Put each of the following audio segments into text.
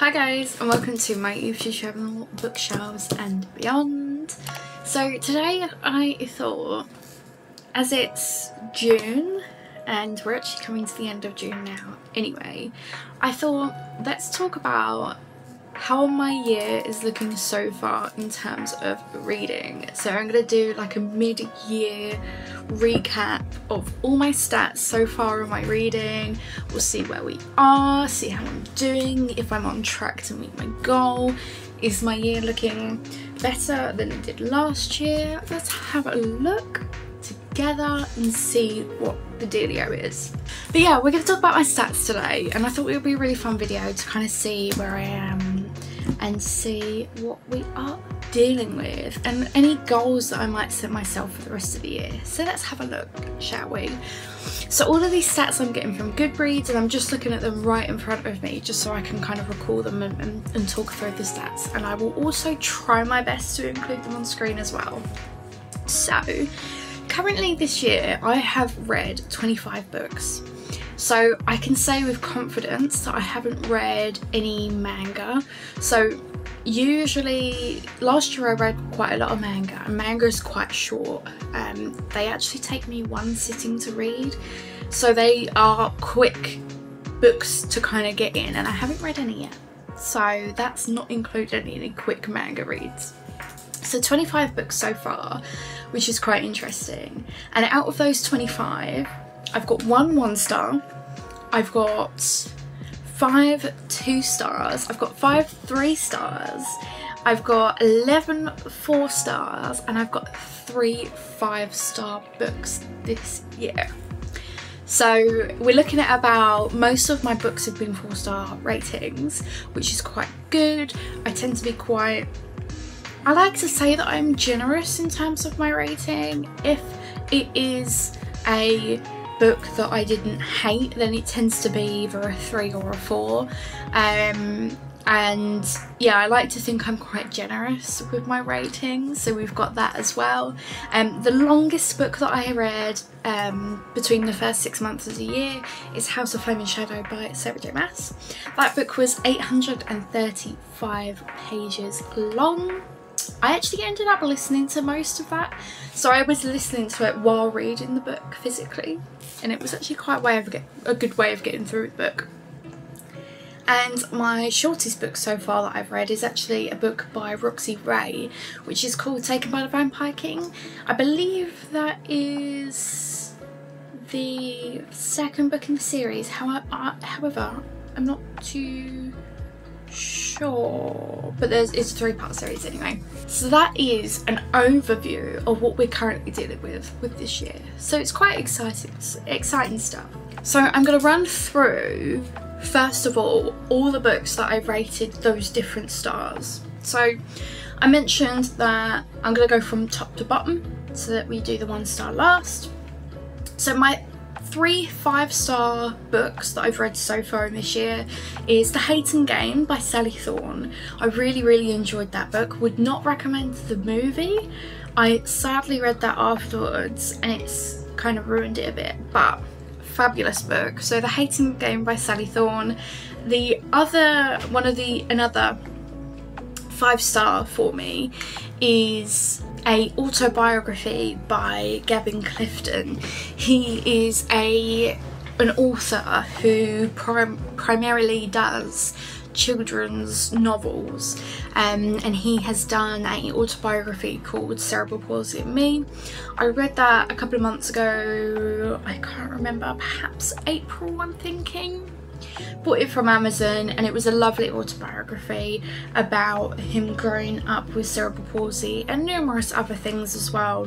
Hi guys, and welcome to my YouTube channel, Bookshelves and Beyond. So today I thought, as it's June and we're actually coming to the end of June now anyway, I thought let's talk about how my year is looking so far in terms of reading. So I'm going to do like a mid-year recap of all my stats so far on my reading. We'll see where we are, see how I'm doing, if I'm on track to meet my goal. Is my year looking better than it did last year? Let's have a look together and see what the dealio is. But yeah, we're going to talk about my stats today, and I thought it would be a really fun video to kind of see where I am and see what we are dealing with and any goals that I might set myself for the rest of the year. So let's have a look, shall we? So all of these stats I'm getting from Goodreads, and I'm just looking at them right in front of me just so I can kind of recall them and talk through the stats, and I will also try my best to include them on screen as well. So currently this year I have read 25 books. So I can say with confidence that I haven't read any manga. So usually, last year I read quite a lot of manga, and manga is quite short. They actually take me one sitting to read. So they are quick books to kind of get in, and I haven't read any yet. So that's not included in any quick manga reads. So 25 books so far, which is quite interesting. And out of those 25, I've got 1 star, I've got 5 2 stars, I've got 5 3 stars, I've got 11 4 stars, and I've got 3 5-star books this year. So we're looking at about, most of my books have been 4-star ratings, which is quite good. I tend to be quite, I like to say that I'm generous in terms of my rating. If it is a book that I didn't hate, then it tends to be either a 3 or a 4. And yeah, I like to think I'm quite generous with my ratings, so we've got that as well. The longest book that I read between the first 6 months of the year is House of Flame and Shadow by Sarah J Maas. That book was 835 pages long. I actually ended up listening to most of that, so I was listening to it while reading the book physically, and it was actually quite a good way of getting through the book. And my shortest book so far that I've read is actually a book by Roxy Ray, which is called Taken by the Vampire King. I believe that is the second book in the series, however, I'm not too sure, but it's a 3-part series anyway. So that is an overview of what we're currently dealing with this year. So it's quite exciting stuff. So I'm going to run through, first of all the books that I've rated those different stars. So I mentioned that I'm going to go from top to bottom so that we do the 1 star last. So my 3 5-star books that I've read so far in this year is The Hating Game by Sally Thorne. I really enjoyed that book. Would not recommend the movie. I sadly read that afterwards and it's kind of ruined it a bit, but fabulous book. So The Hating Game by Sally Thorne. The other another 5-star for me is a autobiography by Gavin Clifton. He is an author who primarily does children's novels, and he has done an autobiography called Cerebral Palsy and Me. I read that a couple of months ago, I can't remember, perhaps April I'm thinking. Bought it from Amazon, and it was a lovely autobiography about him growing up with cerebral palsy and numerous other things as well,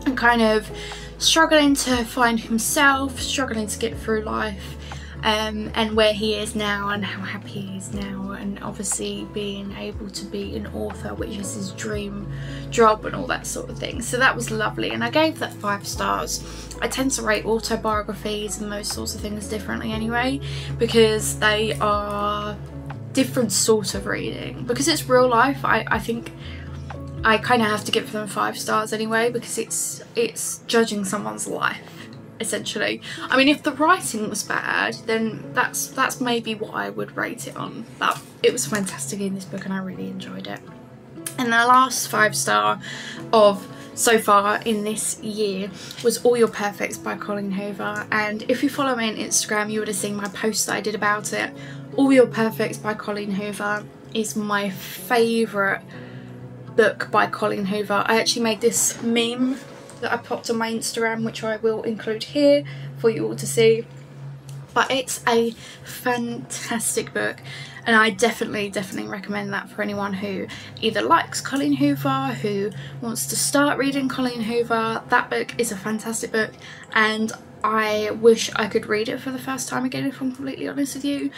and kind of struggling to find himself, struggling to get through life, and where he is now and how happy he is now, and obviously being able to be an author, which is his dream job and all that sort of thing. So that was lovely, and I gave that 5 stars. I tend to rate autobiographies and those sorts of things differently anyway, because they are different sort of reading. Because it's real life, I think I kind of have to give them 5 stars anyway, because it's judging someone's life essentially. I mean, if the writing was bad, then that's maybe what I would rate it on, but it was fantastic in this book and I really enjoyed it. And the last 5-star of so far in this year was All Your Perfects by Colleen Hoover, and if you follow me on Instagram you would have seen my post that I did about it. All Your Perfects by Colleen Hoover is my favourite book by Colleen Hoover. I actually made this meme that I popped on my Instagram, which I will include here for you all to see, but it's a fantastic book and I definitely recommend that for anyone who either likes Colleen Hoover, who wants to start reading Colleen Hoover. That book is a fantastic book and I wish I could read it for the first time again, if I'm completely honest with you.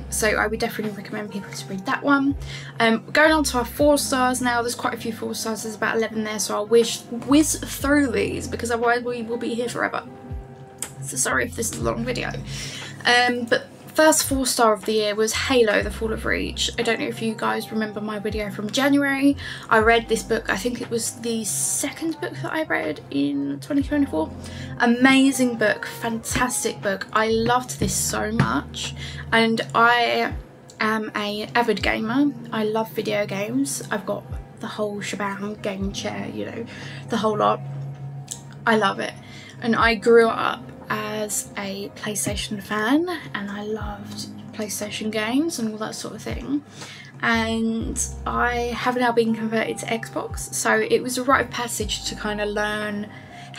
So I would definitely recommend people to read that one. Going on to our 4 stars now. There's quite a few 4 stars, there's about 11 there, so I'll whiz through these because otherwise we will be here forever. So sorry if this is a long video. But first 4-star of the year was Halo, The Fall of Reach. I don't know if you guys remember my video from January. I read this book, I think it was the 2nd book that I read in 2024. Amazing book, fantastic book. I loved this so much and I am an avid gamer. I love video games. I've got the whole shebang, game chair, you know, the whole lot. I love it. And I grew up as a PlayStation fan and I loved PlayStation games and all that sort of thing, and I have now been converted to Xbox, so it was a rite of passage to kind of learn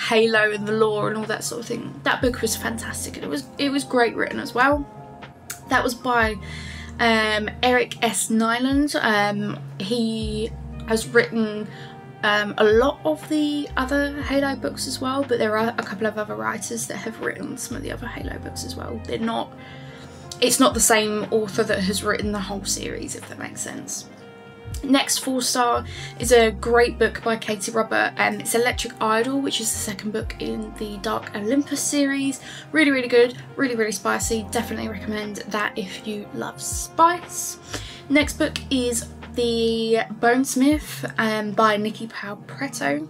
Halo and the lore and all that sort of thing. That book was fantastic and it was great written as well. That was by Eric S. Nyland. He has written a lot of the other Halo books as well, but there are a couple of other writers that have written some of the other Halo books as well. It's not the same author that has written the whole series, if that makes sense. Next 4-star is a great book by Katie Robert, and it's Electric Idol, which is the 2nd book in the Dark Olympus series. Really good, really spicy. Definitely recommend that if you love spice. Next book is The Bonesmith by Nikki Powell-Preto.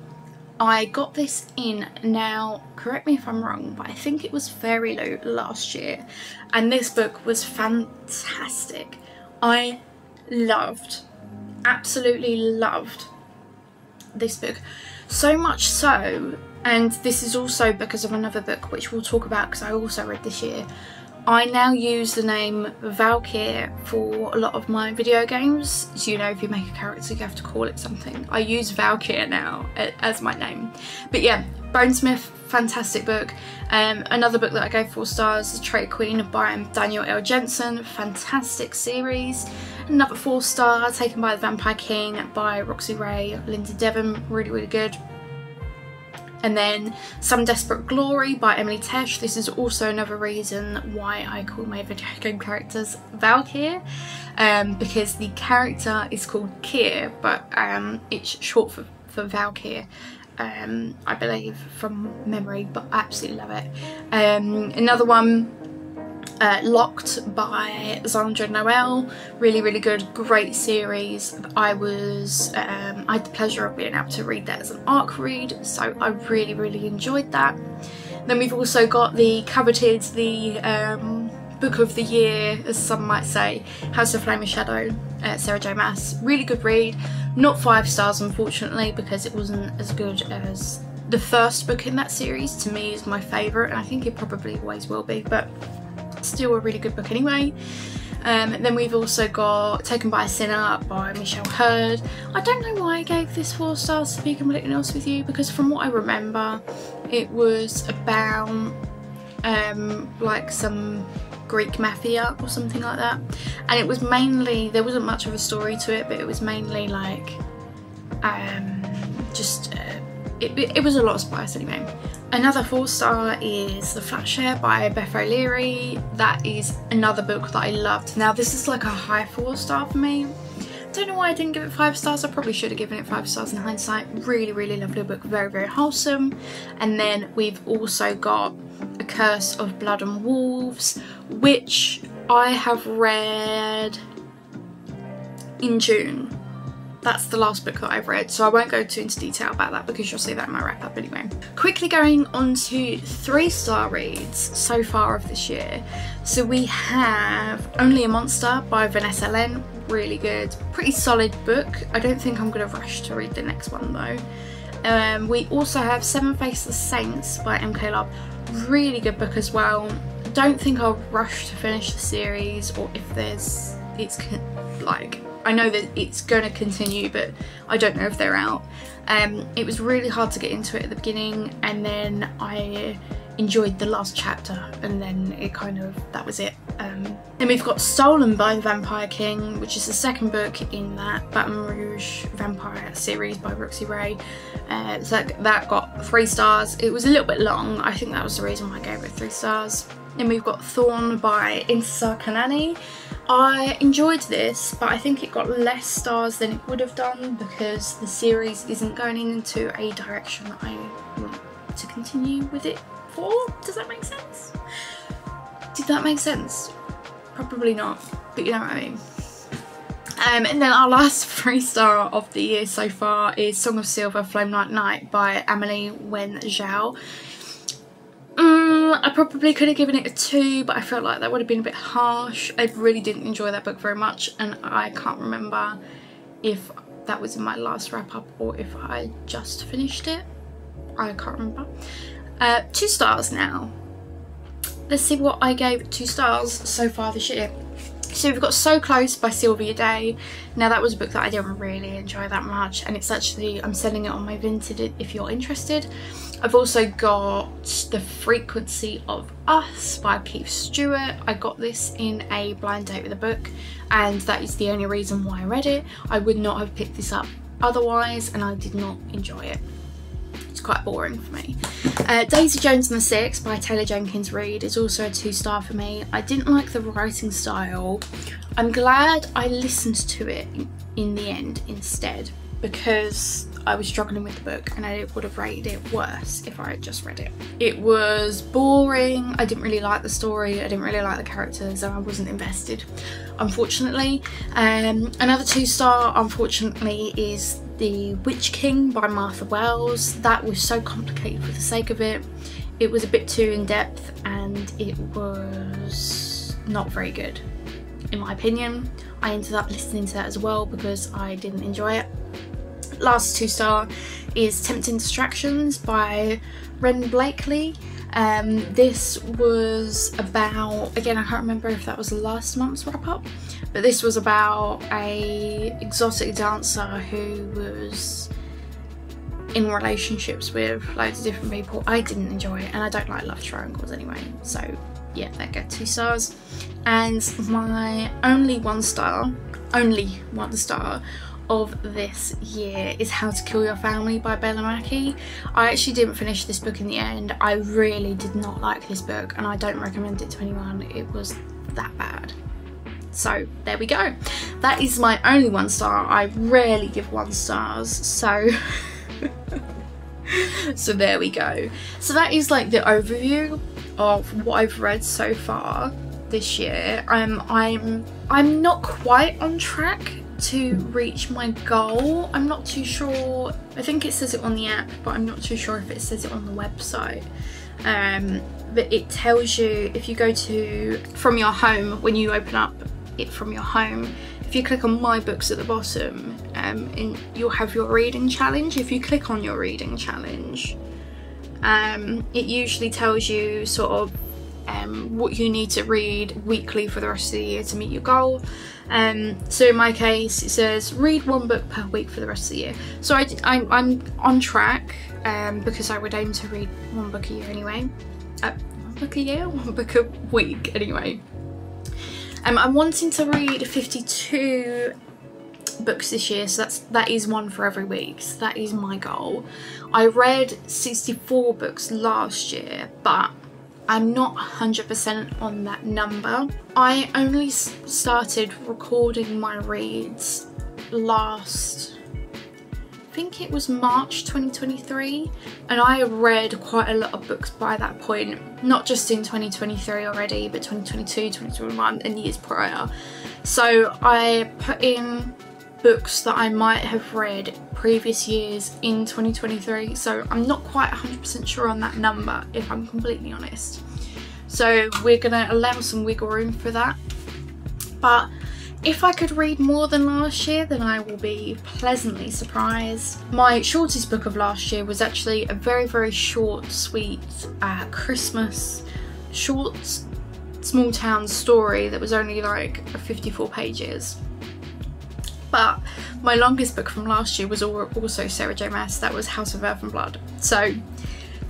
I got this in, now correct me if I'm wrong, but I think it was Fairy Loot last year, and this book was fantastic. I absolutely loved this book, so much so, and this is also because of another book which we'll talk about because I also read this year. I now use the name Valkyr for a lot of my video games. So, you know, if you make a character you have to call it something. I use Valkyr now as my name. But yeah, Bonesmith, fantastic book. Another book that I gave 4 stars is Traitor Queen by Daniel L. Jensen, fantastic series. Another 4-star, Taken by the Vampire King by Roxy Ray, Linda Devon, really good. And then Some Desperate Glory by Emily Tesh. This is also another reason why I call my video game characters Valkyr, because the character is called Kyr, but it's short for Valkyr, I believe, from memory, but I absolutely love it. Another one, Locked by Zandra Noel, really good, great series. I had the pleasure of being able to read that as an ARC read, so I really enjoyed that. Then we've also got the coveted, the book of the year, as some might say, House of Flame and Shadow, Sarah J Maas. Really good read, not 5 stars unfortunately because it wasn't as good as the first book in that series. To me is my favourite and I think it probably always will be, but still a really good book anyway. Then we've also got Taken by a Sinner by Michelle Hurd. I don't know why I gave this 4 stars to be completely honest with you, because from what I remember it was about like some Greek mafia or something like that, and it was mainly, there wasn't much of a story to it, but it was mainly like it was a lot of spice anyway. Another 4-star is The Flat Share by Beth O'Leary. That is another book that I loved. Now this is like a high 4-star for me. Don't know why I didn't give it 5 stars. I probably should have given it 5 stars in hindsight. Really lovely book, very wholesome. And then we've also got A Curse of Blood and Wolves, which I have read in June. that's the last book that I've read, so I won't go too into detail about that because you'll see that in my wrap up anyway. Quickly going on to 3-star reads so far of this year. So we have Only a Monster by Vanessa Len, really good, pretty solid book. I don't think I'm going to rush to read the next one though. We also have Seven Faceless Saints by MK Love, really good book as well. Don't think I'll rush to finish the series, or if there's, I know that it's going to continue, but I don't know if they're out. It was really hard to get into it at the beginning, and then I enjoyed the last chapter, and then it kind of, that was it. Then we've got Stolen by the Vampire King, which is the second book in that Baton Rouge Vampire series by Roxy Ray. So that got 3 stars. It was a little bit long. I think that was the reason why I gave it 3 stars. Then we've got Thorn by Intisar Kanani. I enjoyed this, but I think it got less stars than it would have done because the series isn't going into a direction that I want to continue with it for. Does that make sense? Did that make sense? Probably not, but you know what I mean. And then our last 3-star of the year so far is Song of Silver, Flame Night Night by Amelie Wen Zhao. I probably could have given it a 2, but I felt like that would have been a bit harsh. I really didn't enjoy that book very much, and I can't remember if that was in my last wrap up or if I just finished it. I can't remember. 2 stars now. Let's see what I gave 2 stars so far this year. So we've got So Close by Sylvia Day. Now that was a book that I didn't really enjoy that much, and it's actually, I'm selling it on my Vinted if you're interested. I've also got The Frequency of Us by Keith Stewart. I got this in a blind date with a book, and that is the only reason why I read it. I would not have picked this up otherwise, and I did not enjoy it. It's quite boring for me. Daisy Jones and the Six by Taylor Jenkins Reid is also a 2-star for me. I didn't like the writing style. I'm glad I listened to it in the end instead, because I was struggling with the book and I would have rated it worse if I had just read it. It was boring. I didn't really like the story. I didn't really like the characters, and I wasn't invested, unfortunately. Another 2-star, unfortunately, is The Witch King by Martha Wells. That was so complicated for the sake of it. It was a bit too in-depth, and it was not very good, in my opinion. I ended up listening to that as well because I didn't enjoy it. Last 2-star is Tempting Distractions by Ren Blakely. This was about, again, I can't remember if that was last month's wrap up, but this was about a exotic dancer who was in relationships with loads of different people. I didn't enjoy it, and I don't like love triangles anyway, so yeah, that got 2 stars. And my only 1-star of this year is How to Kill Your Family by Bella Mackie. I actually didn't finish this book in the end. I really did not like this book, and I don't recommend it to anyone. It was that bad. So there we go. That is my only 1-star. I rarely give 1 stars, so so there we go. So that is like the overview of what I've read so far this year. I'm not quite on track to reach my goal. I'm not too sure. I think it says it on the app, but I'm not too sure if it says it on the website. But it tells you, if you go to from your home, when you open up it from your home, if you click on My Books at the bottom, and you'll have your reading challenge. If you click on your reading challenge, it usually tells you sort of what you need to read weekly for the rest of the year to meet your goal. So in my case, it says read 1 book per week for the rest of the year. So I'm on track, because I would aim to read 1 book a year anyway. 1 book a year? 1 book a week anyway. I'm wanting to read 52 books this year, so that is 1 for every week. So that is my goal. I read 64 books last year, but I'm not 100% on that number. I only started recording my reads last, I think it was March 2023, and I read quite a lot of books by that point, not just in 2023 already, but 2022, 2021 and years prior. So I put in books that I might have read previous years in 2023, so I'm not quite 100% sure on that number, if I'm completely honest. So we're gonna allow some wiggle room for that. But if I could read more than last year, then I will be pleasantly surprised. My shortest book of last year was actually a very, very short, sweet Christmas short small town story that was only like 54 pages. But my longest book from last year was also Sarah J Maas. That was House of Earth and Blood. So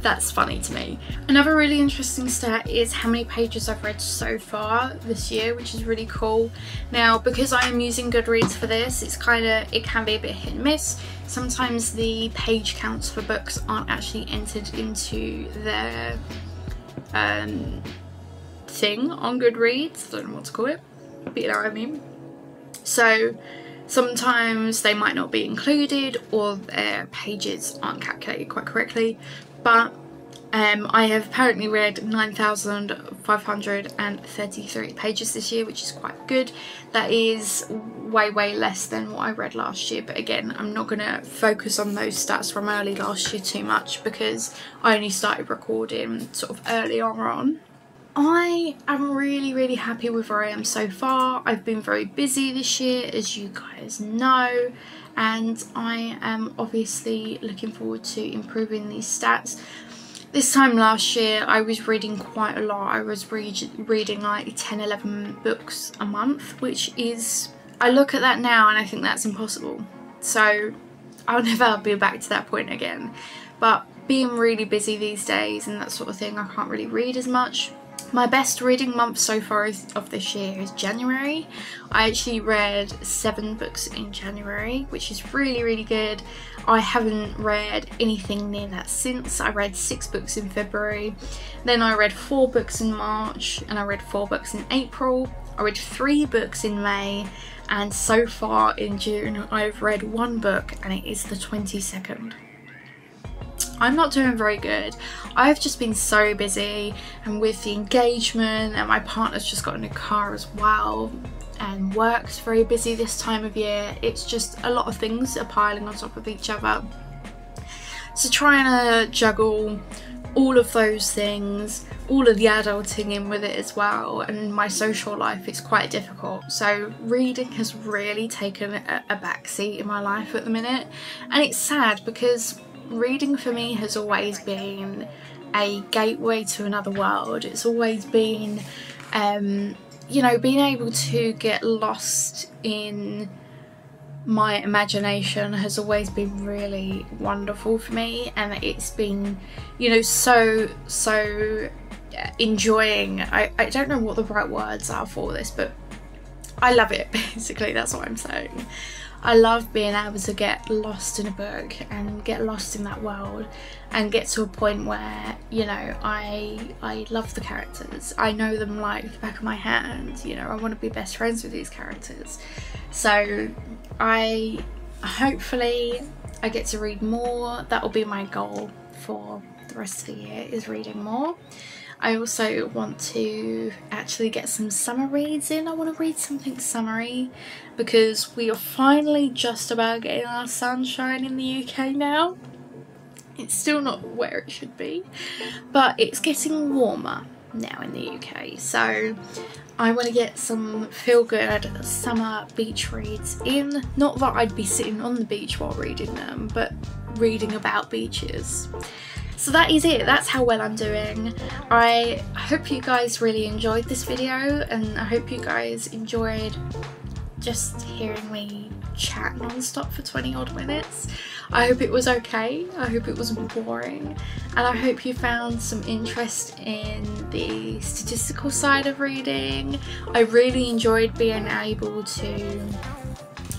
that's funny to me. Another really interesting stat is how many pages I've read so far this year, which is really cool. Now, because I am using Goodreads for this, it can be a bit hit and miss. Sometimes the page counts for books aren't actually entered into their thing on Goodreads. I don't know what to call it, but you know what I mean. So sometimes they might not be included, or their pages aren't calculated quite correctly. But I have apparently read 9,533 pages this year, which is quite good. That is way less than what I read last year, but again, I'm not going to focus on those stats from early last year too much because I only started recording sort of earlier on. I am really happy with where I am so far. I've been very busy this year, as you guys know, and I am obviously looking forward to improving these stats. This time last year I was reading quite a lot. I was reading like 10-11 books a month, which is, I look at that now and I think that's impossible. So I'll never be back to that point again. But being really busy these days and that sort of thing, I can't really read as much. My best reading month so far of this year is January. I actually read 7 books in January, which is really good. I haven't read anything near that since. I read 6 books in February, then I read 4 books in March, and I read 4 books in April. I read 3 books in May, and so far in June I've read 1 book, and it is the 22nd. I'm not doing very good. I've just been so busy, and with the engagement, and my partner's just got a new car as well, and work's very busy this time of year. It's just a lot of things are piling on top of each other. So trying to juggle all of those things, all of the adulting in with it as well, and my social life, it's quite difficult. So reading has really taken a backseat in my life at the minute, and it's sad because reading for me has always been a gateway to another world. It's always been, you know, being able to get lost in my imagination has always been really wonderful for me, and it's been, you know, so enjoying. I don't know what the right words are for this, but I love it, basically. That's what I'm saying. I love being able to get lost in a book and get lost in that world and get to a point where, you know, I love the characters. I know them like the back of my hand, you know, I want to be best friends with these characters. So hopefully I get to read more. That will be my goal for the rest of the year, is reading more. I also want to actually get some summer reads in. I want to read something summery because we are finally just about getting our sunshine in the UK now. It's still not where it should be, but it's getting warmer now in the UK. So I want to get some feel-good summer beach reads in. Not that I'd be sitting on the beach while reading them, but reading about beaches. So that is it. That's how well I'm doing. I hope you guys really enjoyed this video, and I hope you guys enjoyed just hearing me chat non-stop for 20 odd minutes. I hope it was okay. I hope it wasn't boring, and I hope you found some interest in the statistical side of reading. I really enjoyed being able to...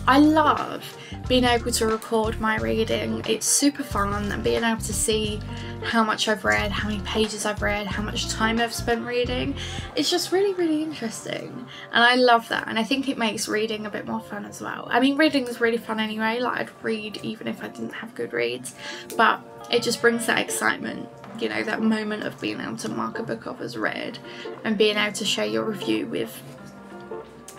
I love being able to record my reading. It's super fun, and being able to see how much I've read, how many pages I've read, how much time I've spent reading. It's just really interesting, and I love that, and I think it makes reading a bit more fun as well. I mean, reading is really fun anyway. Like, I'd read even if I didn't have Goodreads, but it just brings that excitement, you know, that moment of being able to mark a book off as read and being able to share your review with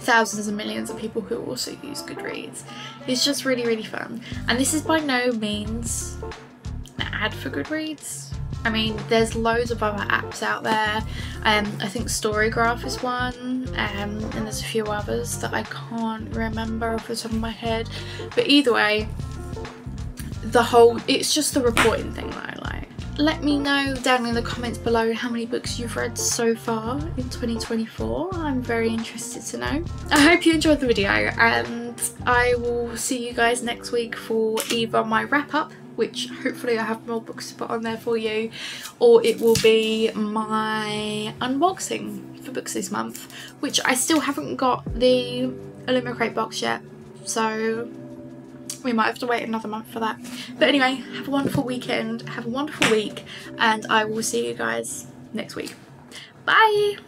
thousands and millions of people who also use Goodreads. It's just really, really fun. And this is by no means an ad for Goodreads. I mean, there's loads of other apps out there. I think Storygraph is one, and there's a few others that I can't remember off the top of my head. But either way, it's just the reporting thing that I like. Let me know down in the comments below how many books you've read so far in 2024. I'm very interested to know. I hope you enjoyed the video, and I will see you guys next week for either my wrap up, which hopefully I have more books to put on there for you, or it will be my unboxing for books this month, which I still haven't got the Illumicrate box yet, so we might have to wait another month for that. But anyway, have a wonderful weekend, have a wonderful week, and I will see you guys next week. Bye!